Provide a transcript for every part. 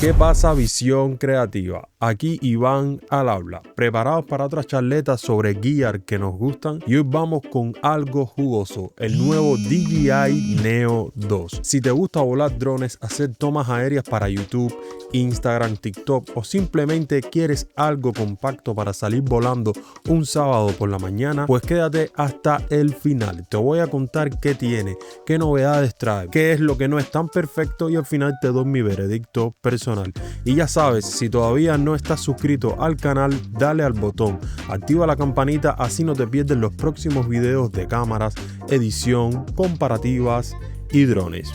¿Qué pasa, visión creativa? Aquí Iván al habla, preparados para otras charletas sobre gear que nos gustan, y hoy vamos con algo jugoso, el nuevo DJI Neo 2. Si te gusta volar drones, hacer tomas aéreas para YouTube, Instagram, TikTok o simplemente quieres algo compacto para salir volando un sábado por la mañana, pues quédate hasta el final. Te voy a contar qué tiene, qué novedades trae, qué es lo que no es tan perfecto y al final te doy mi veredicto personal. Y ya sabes, si todavía no estás suscrito al canal, dale al botón, activa la campanita, así no te pierdes los próximos videos de cámaras, edición, comparativas y drones.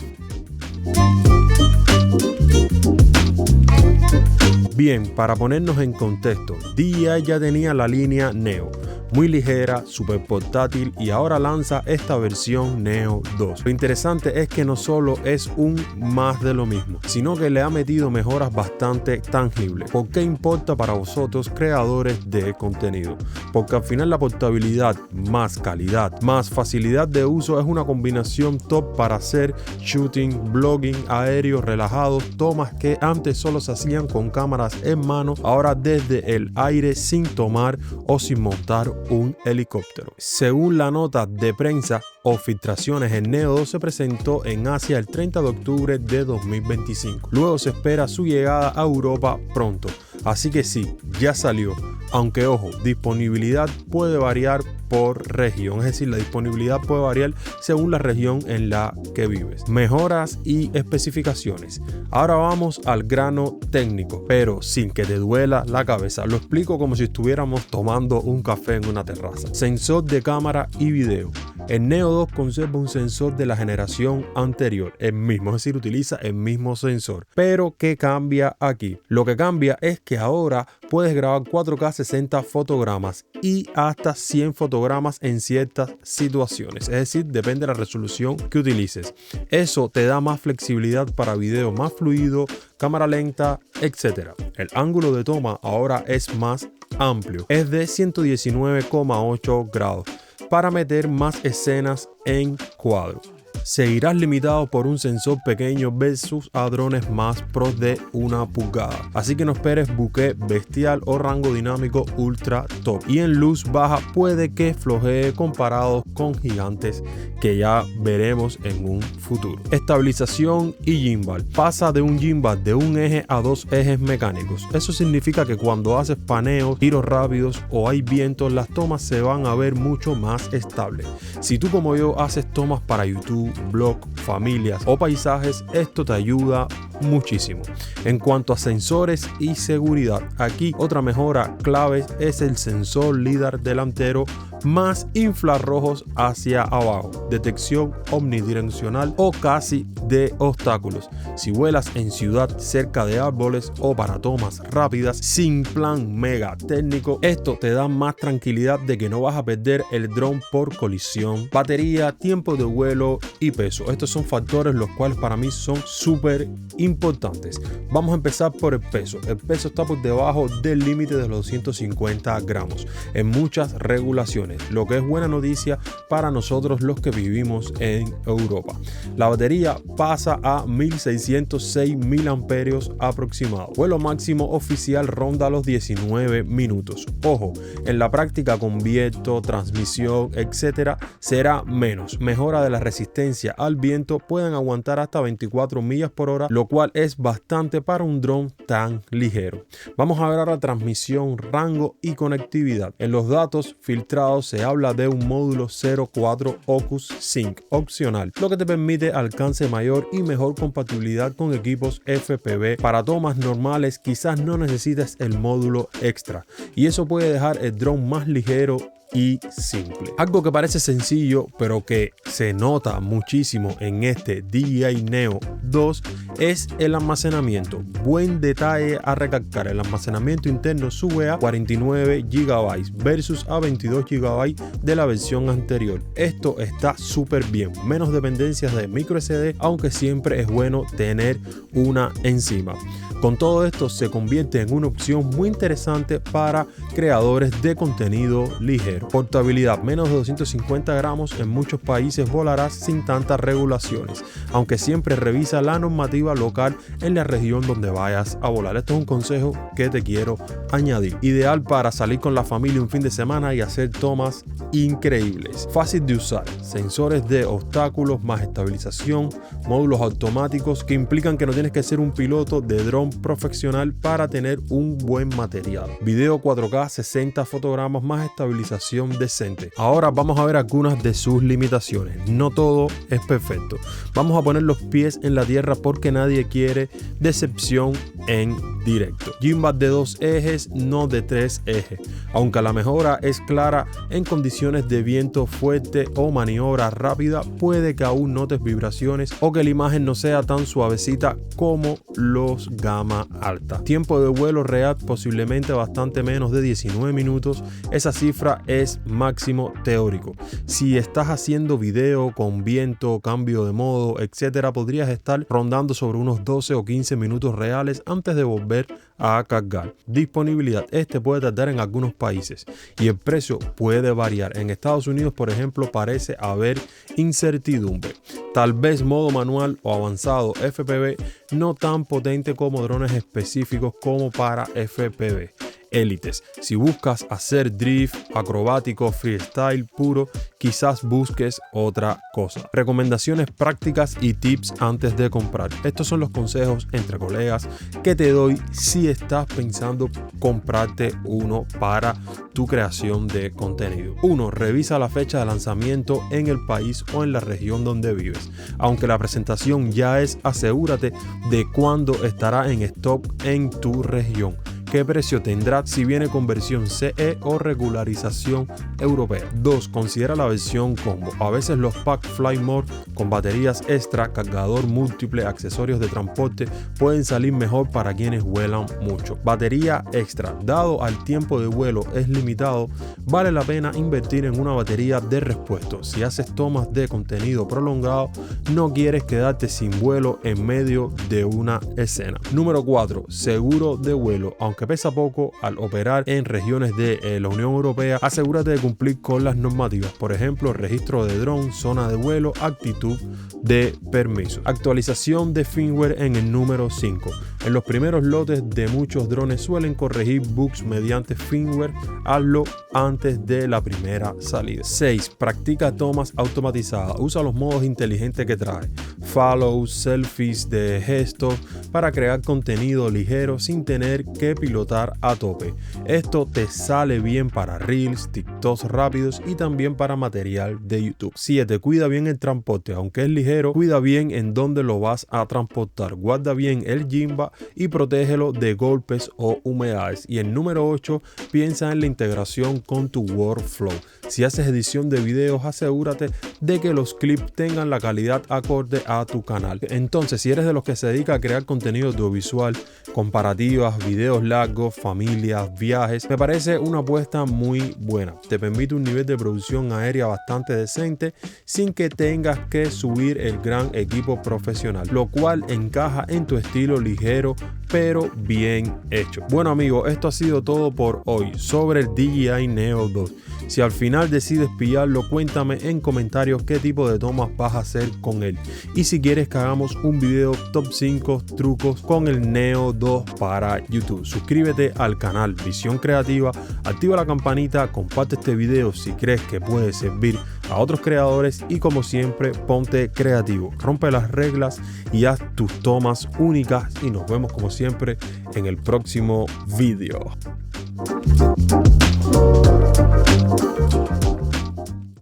Bien, para ponernos en contexto, DJI ya tenía la línea Neo, muy ligera, súper portátil, y ahora lanza esta versión Neo 2. Lo interesante es que no solo es un más de lo mismo, sino que le ha metido mejoras bastante tangibles. ¿Por qué importa para vosotros, creadores de contenido? Porque al final la portabilidad más calidad, más facilidad de uso es una combinación top para hacer shooting, blogging, aéreos relajados, tomas que antes solo se hacían con cámaras en mano, ahora desde el aire sin tomar o sin montar un helicóptero. Según la nota de prensa o filtraciones, el Neo 2 se presentó en Asia el 30 de octubre de 2025. Luego se espera su llegada a Europa pronto. Así que sí, ya salió. Aunque ojo, disponibilidad puede variar por región, es decir, la disponibilidad puede variar según la región en la que vives. Mejoras y especificaciones. Ahora vamos al grano técnico, pero sin que te duela la cabeza. Lo explico como si estuviéramos tomando un café en una terraza. Sensor de cámara y video. El Neo 2 conserva un sensor de la generación anterior, el mismo, es decir, utiliza el mismo sensor. Pero ¿qué cambia aquí? Lo que cambia es que ahora puedes grabar 4K 60 fotogramas y hasta 100 fotogramas en ciertas situaciones, es decir, depende de la resolución que utilices. Eso te da más flexibilidad para video más fluido, cámara lenta, etc. El ángulo de toma ahora es más amplio, es de 119,8 grados para meter más escenas en cuadro. Seguirás limitado por un sensor pequeño versus a drones más pros de 1 pulgada. Así que no esperes bokeh bestial o rango dinámico ultra top. Y en luz baja puede que flojee comparados con gigantes que ya veremos en un futuro. Estabilización y gimbal. Pasa de un gimbal de un eje a 2 ejes mecánicos. Eso significa que cuando haces paneos, tiros rápidos o hay viento, las tomas se van a ver mucho más estables. Si tú como yo haces tomas para YouTube, blog, familias o paisajes, esto te ayuda muchísimo. En cuanto a sensores y seguridad, aquí otra mejora clave es el sensor LiDAR delantero más infrarrojos hacia abajo, detección omnidireccional o casi de obstáculos. Si vuelas en ciudad cerca de árboles o para tomas rápidas sin plan mega técnico, esto te da más tranquilidad de que no vas a perder el dron por colisión. Batería, tiempo de vuelo y peso. Estos son factores los cuales para mí son súper importantes. Vamos a empezar por el peso. El peso está por debajo del límite de los 250 gramos en muchas regulaciones, lo que es buena noticia para nosotros los que vivimos en Europa. La batería pasa a 1606 miliamperios aproximado. Vuelo máximo oficial ronda los 19 minutos. Ojo, en la práctica con viento, transmisión, etcétera, será menos. Mejora de la resistencia al viento, pueden aguantar hasta 24 millas por hora, lo cual es bastante para un dron tan ligero. Vamos a ver ahora transmisión, rango y conectividad. En los datos filtrados se habla de un módulo 04 Ocus Sync opcional, lo que te permite alcance mayor y mejor compatibilidad con equipos FPV. Para tomas normales quizás no necesites el módulo extra y eso puede dejar el dron más ligero y simple. Algo que parece sencillo pero que se nota muchísimo en este DJI Neo 2 es el almacenamiento. Buen detalle a recalcar: el almacenamiento interno sube a 49 GB versus a 22 GB de la versión anterior. Esto está súper bien, menos dependencias de micro SD, aunque siempre es bueno tener una encima. Con todo esto se convierte en una opción muy interesante para creadores de contenido ligero. ligero. Portabilidad, menos de 250 gramos en muchos países volarás sin tantas regulaciones, aunque siempre revisa la normativa local en la región donde vayas a volar. Esto es un consejo que te quiero añadir. Ideal para salir con la familia un fin de semana y hacer tomas increíbles. Fácil de usar, sensores de obstáculos más estabilización, módulos automáticos que implican que no tienes que ser un piloto de dron profesional para tener un buen material. Video 4K 60 fotogramas más estabilización decente. Ahora vamos a ver algunas de sus limitaciones. No todo es perfecto. Vamos a poner los pies en la tierra porque nadie quiere decepción en directo. Gimbal de 2 ejes, no de 3 ejes. Aunque la mejora es clara en condiciones de viento fuerte o maniobra rápida, puede que aún notes vibraciones o que la imagen no sea tan suavecita como los gama alta. Tiempo de vuelo real posiblemente bastante menos de 19 minutos. Esa cifra es máximo teórico. Si estás haciendo video con viento, cambio de modo, etcétera, podrías estar rondando sobre unos 12 o 15 minutos reales antes de volver a cargar. Disponibilidad, este puede tardar en algunos países y el precio puede variar. En Estados Unidos, por ejemplo, parece haber incertidumbre. Tal vez modo manual o avanzado FPV, no tan potente como drones específicos como para FPV élites. Si buscas hacer drift, acrobático, freestyle puro, quizás busques otra cosa. Recomendaciones prácticas y tips antes de comprar. Estos son los consejos entre colegas que te doy si estás pensando comprarte uno para tu creación de contenido. 1. Revisa la fecha de lanzamiento en el país o en la región donde vives. Aunque la presentación ya es, asegúrate de cuándo estará en stock en tu región. ¿Qué precio tendrá si viene con versión CE o regularización europea? 2. Considera la versión combo. A veces los pack Fly More con baterías extra, cargador múltiple, accesorios de transporte pueden salir mejor para quienes vuelan mucho. Batería extra. Dado al tiempo de vuelo es limitado, vale la pena invertir en una batería de repuesto. Si haces tomas de contenido prolongado, no quieres quedarte sin vuelo en medio de una escena. Número 4. Seguro de vuelo. Aunque pesa poco, al operar en regiones de la Unión Europea, asegúrate de cumplir con las normativas, por ejemplo, registro de dron, zona de vuelo, actitud de permiso. Actualización de firmware en el número 5. En los primeros lotes de muchos drones suelen corregir bugs mediante firmware. Hazlo antes de la primera salida. 6. Practica tomas automatizadas. Usa los modos inteligentes que trae. Follows, selfies de gestos para crear contenido ligero sin tener que pilotar a tope. Esto te sale bien para reels, TikToks rápidos y también para material de YouTube. 7. Cuida bien el transporte. Aunque es ligero, cuida bien en dónde lo vas a transportar. Guarda bien el gimbal y protégelo de golpes o humedades. Y el número 8, piensa en la integración con tu workflow. Si haces edición de videos, asegúrate de que los clips tengan la calidad acorde a tu canal. Entonces, si eres de los que se dedica a crear contenido audiovisual, comparativas, videos largos, familias, viajes, me parece una apuesta muy buena. Te permite un nivel de producción aérea bastante decente sin que tengas que subir el gran equipo profesional, lo cual encaja en tu estilo ligero pero bien hecho. Bueno amigos, esto ha sido todo por hoy sobre el DJI Neo 2. Si al final decides pillarlo, cuéntame en comentarios qué tipo de tomas vas a hacer con él. Y si quieres que hagamos un video top 5 trucos con el Neo 2 para YouTube. Suscríbete al canal Visión Creativa, activa la campanita, comparte este video si crees que puede servir a otros creadores y como siempre, ponte creativo, rompe las reglas y haz tus tomas únicas y nos vemos como siempre en el próximo video.